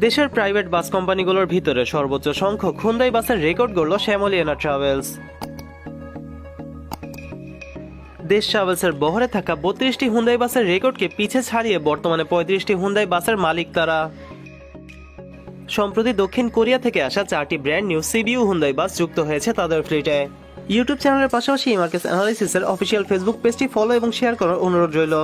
দেশের private bus কোম্পানিগুলোর ভিতরে সর্বোচ্চ সংখ্যক হুন্দাই বাসের রেকর্ড গড়ল শ্যামলী ট্রাভেলস। দেশ ট্রাভেলসের বহরে থাকা 32টি হুন্দাই বাসের রেকর্ডকে পিছে ছাড়িয়ে বর্তমানে 35টি হুন্দাই বাসের মালিক তারা। সম্প্রতি দক্ষিণ কোরিয়া থেকে আসা 4টি ব্র্যান্ড নিউ সিবিইউ হুন্দাই বাস যুক্ত হয়েছে তাদের ফ্লিটে। ইউটিউব চ্যানেলের পাশাপাশি মার্কেট অ্যানালিসিসের অফিসিয়াল ফেসবুক পেজটি ফলো এবং শেয়ার করার অনুরোধ রইল।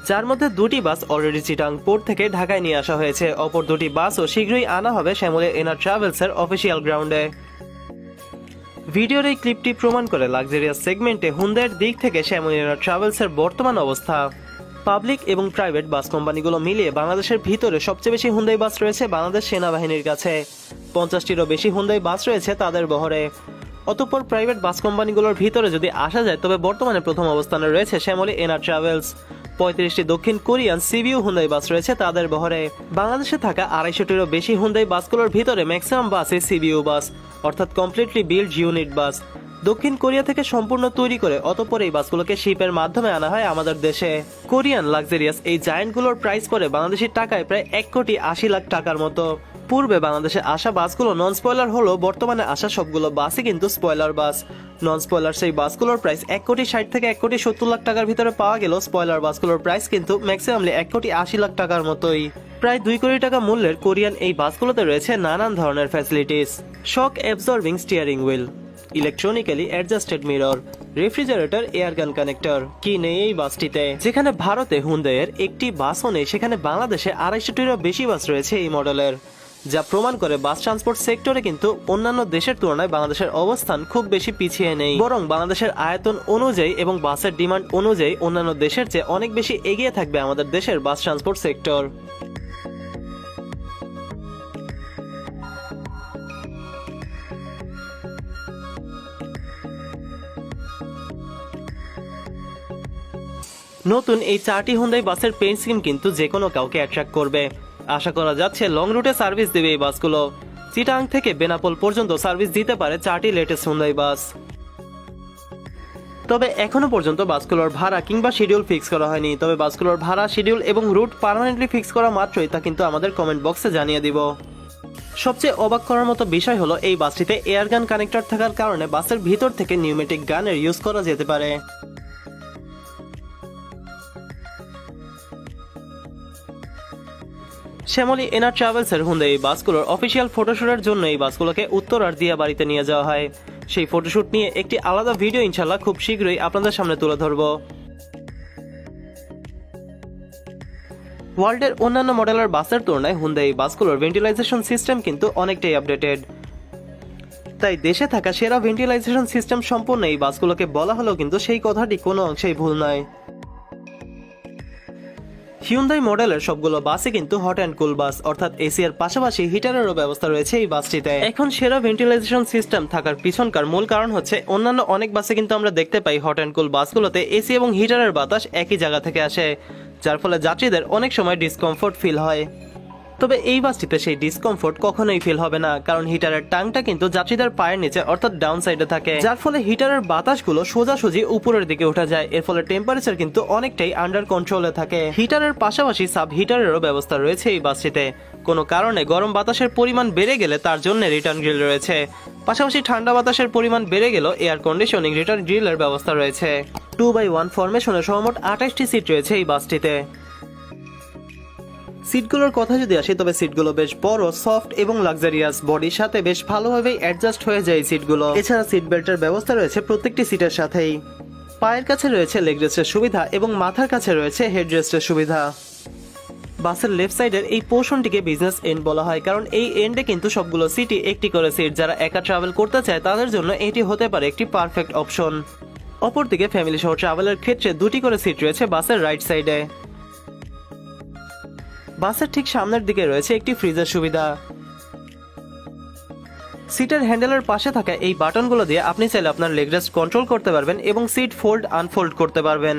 যার মধ্যে 2টি বাস অলরেডি চিটাং পোর্ট থেকে ঢাকায় নিয়ে আসা হয়েছে, অপর 2টি বাসও শীঘ্রই আনা হবে শ্যামলী ট্রাভেলসের অফিসিয়াল গ্রাউন্ডে। ভিডিওর এই ক্লিপটি প্রমাণ করে লাক্সারিয়াস সেগমেন্টে হুন্দাইয়ের দিক থেকে শ্যামলী ট্রাভেলসের বর্তমান অবস্থা। পাবলিক এবং প্রাইভেট বাস কোম্পানিগুলো মিলিয়ে বাংলাদেশের ভিতরে সবচেয়ে বেশি হুন্দাই বাস রয়েছে বাংলাদেশ সেনাবাহিনীর কাছে। 50টিরও বেশি হুন্দাই বাস রয়েছে তাদের বহরে। অতঃপর প্রাইভেট বাস কোম্পানিগুলোর ভিতরে যদি আসা যায় তবে বর্তমানে প্রথম অবস্থানে রয়েছে শ্যামলী ট্রাভেলস। 35টি দক্ষিণ কোরিয়ান সিবিইউ হুন্দাই বাস রয়েছে তাদের বহরে। বাংলাদেশে থাকা 250টিরও বেশি হুন্দাই বাসগুলোর ভিতরে ম্যাক্সিমাম বাসই সিবিইউ বাস, অর্থাৎ কমপ্লিটলি বিল্ড ইউনিট বাস। দক্ষিণ কোরিয়া থেকে সম্পূর্ণ তৈরি করে অতঃপর এই বাসগুলোকে শিপের মাধ্যমে আনা হয় আমাদের দেশে। কোরিয়ান লাক্সারিয়াস এই জায়ান্টগুলোর প্রাইস পড়ে বাংলাদেশি টাকায় প্রায় 1,80,00,000 টাকার মতো। পূর্বে বাংলাদেশে আসা বাসগুলো নন স্পয়লার হলেও বর্তমানে আসা সবগুলো বাসই কিন্তু স্পয়লার বাস। নন স্পয়লার সেই বাসগুলোর প্রাইস 1,60,00,000 থেকে 1,70,00,000 টাকার ভিতরে পাওয়া গেল, স্পয়লার বাসগুলোর প্রাইস কিন্তু ম্যাক্সিমামলি 1,80,00,000 টাকার মতোই। প্রায় 2 কোটি টাকা মূল্যের কোরিয়ান এই বাসগুলোতে রয়েছে নানান ধরনের facilities: shock absorbing steering wheel, electronically adjusted mirror, refrigerator, air gun connector. কি নেই এই বাসটিতে? যেখানে ভারতে হুন্দাইয়ের একটি বাসও নেই, সেখানে বাংলাদেশে 250টিরও বেশি বাস রয়েছে এই মডেলের, যা প্রমাণ করে বাস ট্রান্সপোর্ট সেক্টরে কিন্তু অন্যান্য দেশের তুলনায় বাংলাদেশের অবস্থান খুব বেশি পিছিয়ে নেই, বরং বাংলাদেশের আয়তন অনুযায়ী এবং বাসের ডিমান্ড অনুযায়ী অন্যান্য দেশের চেয়ে অনেক বেশি এগিয়ে থাকবে আমাদের দেশের বাস ট্রান্সপোর্ট সেক্টর। নতুন এই 4টি হুন্দাই বাসের পেইন্ট স্কিম কিন্তু যে কোনো কাউকে অ্যাট্রাক্ট করবে। আশা করা যাচ্ছে লং রুটে সার্ভিস দেবে এই বাসগুলো। চিটাং থেকে বেনাপোল পর্যন্ত সার্ভিস দিতে পারে 4টি লেটেস্ট হুন্দাই বাস। তবে এখনো পর্যন্ত বাসগুলোর ভাড়া কিংবা শিডিউল ফিক্স করা হয়নি। তবে বাসগুলোর ভাড়া, শিডিউল এবং রুট পার্মানেন্টলি ফিক্স করা মাত্রই তা কিন্তু আমাদের কমেন্ট বক্সে জানিয়ে দিব। সবচেয়ে অবাক করার মতো বিষয় হলো এই বাসটিতে এয়ার গান কানেক্টর থাকার কারণে বাসের ভিতর থেকে নিউমেটিক গানের ইউজ করা যেতে পারে। শ্যামলী ট্রাভেলসের হুন্দাই এই বাসগুলোর অফিসিয়াল ফটোশুটের জন্য এই বাসগুলোকে উত্তরার দিয়াবাড়িতে নিয়ে যাওয়া হয়। সেই ফটোশুট নিয়ে একটি আলাদা ভিডিও ইনশাল্লাহ খুব শীঘ্রই আপনাদের সামনে তুলে ধরব। ওয়ার্ল্ডের অন্যান্য মডেলের বাসের তুলনায় হুন্দাই এই বাসগুলোর ভেন্টিলাইজেশন সিস্টেম কিন্তু অনেকটাই আপডেটেড। তাই দেশে থাকা সেরা ভেন্টিলাইজেশন সিস্টেম সম্পন্ন এই বাসগুলোকে বলা হলেও কিন্তু সেই কথাটি কোনো অংশেই ভুল নয়। হিউন্দাই মডেলের সবগুলো বাসে কিন্তু হট অ্যান্ড কুল বাস, অর্থাৎ এসি এর পাশাপাশি হিটারেরও ব্যবস্থা রয়েছে এই বাসটিতে। এখন সেরা ভেন্টিলাইজেশন সিস্টেম থাকার পিছনকার মূল কারণ হচ্ছে অন্যান্য অনেক বাসে কিন্তু আমরা দেখতে পাই হট অ্যান্ড কুল বাসগুলোতে এসি এবং হিটারের বাতাস একই জায়গা থেকে আসে, যার ফলে যাত্রীদের অনেক সময় ডিসকমফোর্ট ফিল হয়। তবে এই বাসটিতে সেই ডিসকমফোর্ট কখনোই ফিল হবে না, কারণ হিটারের টাংটা কিন্তু যাত্রীদের পায়ের নিচে অর্থাৎ ডাউন সাইডে থাকে, যার ফলে হিটারের বাতাসগুলো সোজাসুজি উপরের দিকে উঠে যায়। এর ফলে টেম্পারেচার কিন্তু অনেকটাই আন্ডার কন্ট্রোলে থাকে। হিটারের পাশাপাশি সাব হিটারেরও ব্যবস্থা রয়েছে এই বাসটিতে। কোনো কারণে গরম বাতাসের পরিমাণ বেড়ে গেলে তার জন্য রিটার্ন গ্রিল রয়েছে, পাশাপাশি ঠান্ডা বাতাসের পরিমাণ বেড়ে গেলেও এয়ার কন্ডিশনিং রিটার্ন গ্রিলের ব্যবস্থা রয়েছে। 2x1 ফরমেশনে সর্বমোট 28টি সিট রয়েছে এই বাসটিতে। সিটগুলোর কথা যদি আসে তবে সিটগুলো বেশ বড়, সফট এবং লাক্সারিয়াস, বডির সাথে বেশ ভালোভাবে অ্যাডজাস্ট হয়ে যায় সিটগুলো। এছাড়া সিট বেল্টের ব্যবস্থা রয়েছে প্রত্যেকটি সিটের সাথেই। পায়ের কাছে রয়েছে লেগ রেস্টের সুবিধা এবং মাথার কাছে রয়েছে হেড রেস্টের সুবিধা। বাসের লেফট সাইডের এই পোর্শনটিকে বিজনেস এন্ড বলা হয়, কারণ এই এন্ডে কিন্তু সবগুলো সিটই একটি করে সিট। যারা একা ট্রাভেল করতে চায় তাদের জন্য এটি হতে পারে একটি পারফেক্ট অপশন। অপরদিকে ফ্যামিলি সহ ট্রাভেলের ক্ষেত্রে 2টি করে সিট রয়েছে বাসের রাইট সাইডে। বাসের ঠিক সামনের দিকে রয়েছে একটি ফ্রিজের সুবিধা। সিটের হ্যান্ডেলের পাশে থাকা এই বাটনগুলো দিয়ে আপনি চাইলে আপনার লেগ রেস্ট কন্ট্রোল করতে পারবেন এবং সিট ফোল্ড আনফোল্ড করতে পারবেন।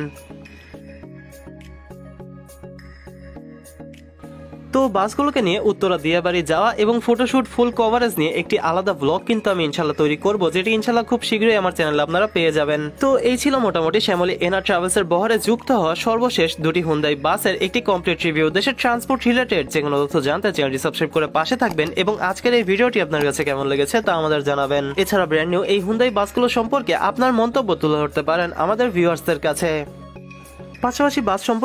তো বাসগুলোকে নিয়ে উত্তরা দিয়াবাড়ি যাওয়া এবং ফটোশুট ফুল কভারেজ নিয়ে একটি আলাদা ব্লগ কিন্তু আমি ইনশাল্লাহ তৈরি করব, যেটি ইনশাল্লাহ খুব শীঘ্রই আমার চ্যানেলে আপনারা পেয়ে যাবেন। তো এই ছিল মোটামুটি শ্যামলী এনার ট্রাভেলস এর বহরে যুক্ত হওয়া সর্বশেষ দুটি হুন্দাই বাসের একটি কমপ্লিট রিভিউ। দেশের ট্রান্সপোর্ট রিলেটেড যে কোনো তথ্য জানতে চ্যানেলটি সাবস্ক্রাইব করে পাশে থাকবেন এবং আজকের এই ভিডিওটি আপনার কাছে কেমন লেগেছে তা আমাদের জানাবেন। এছাড়া ব্র্যান্ড নিউ এই হুন্দাই বাসগুলো সম্পর্কে আপনার মন্তব্য তুলে ধরতে পারেন আমাদের ভিউয়ার্সদের কাছে। পাশাপাশি বাস সম্পর্কে